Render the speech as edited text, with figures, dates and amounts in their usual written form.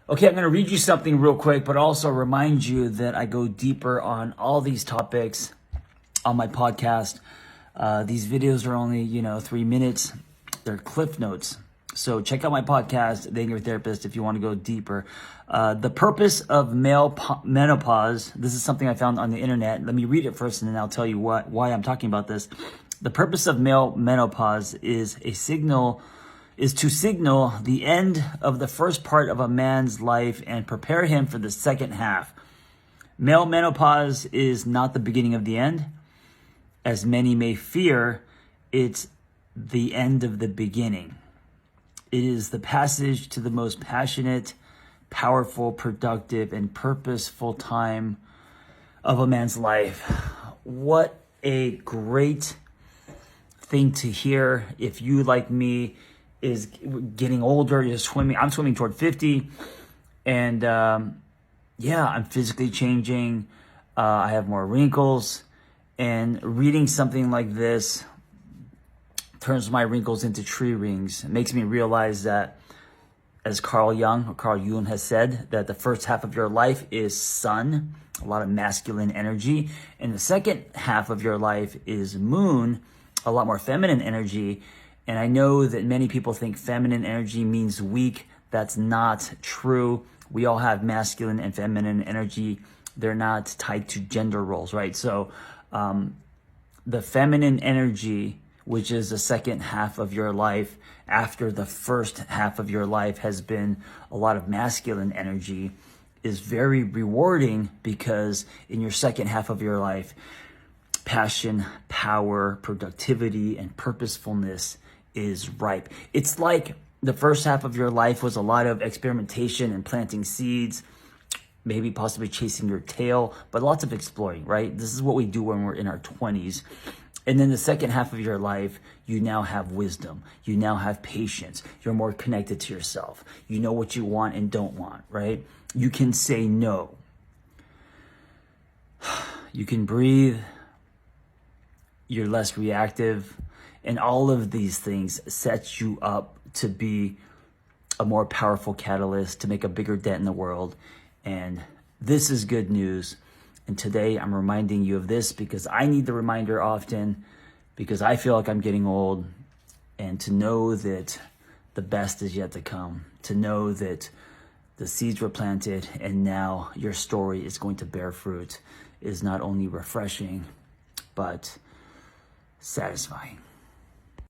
Okay, I'm going to read you something real quick, but also remind you that I go deeper on all these topics on my podcast. These videos are only, 3 minutes. They're cliff notes. So check out my podcast, Dating Your Therapist, if you want to go deeper. The purpose of menopause, this is something I found on the internet. Let me read it first and then I'll tell you why I'm talking about this. The purpose of male menopause is to signal the end of the first part of a man's life and prepare him for the second half. Male menopause is not the beginning of the end. As many may fear, it's the end of the beginning. It is the passage to the most passionate, powerful, productive, and purposeful time of a man's life. What a great thing to hear. If you, like me, is getting older, you're swimming. I'm swimming toward 50, and I'm physically changing. I have more wrinkles, and reading something like this turns my wrinkles into tree rings. It makes me realize that, as Carl Jung has said, that the first half of your life is sun, a lot of masculine energy, and the second half of your life is moon, a lot more feminine energy. And I know that many people think feminine energy means weak. That's not true. We all have masculine and feminine energy. They're not tied to gender roles, right? So the feminine energy, which is the second half of your life, after the first half of your life has been a lot of masculine energy, is very rewarding, because in your second half of your life, passion, power, productivity, and purposefulness is ripe. It's like the first half of your life was a lot of experimentation and planting seeds, maybe possibly chasing your tail, but lots of exploring, right? This is what we do when we're in our 20s. And then the second half of your life, you now have wisdom. You now have patience. You're more connected to yourself. You know what you want and don't want, right? You can say no. You can breathe. You're less reactive. And all of these things set you up to be a more powerful catalyst, to make a bigger dent in the world. And this is good news. And today I'm reminding you of this because I need the reminder often, because I feel like I'm getting old. And to know that the best is yet to come, to know that the seeds were planted and now your story is going to bear fruit, is not only refreshing, but satisfying.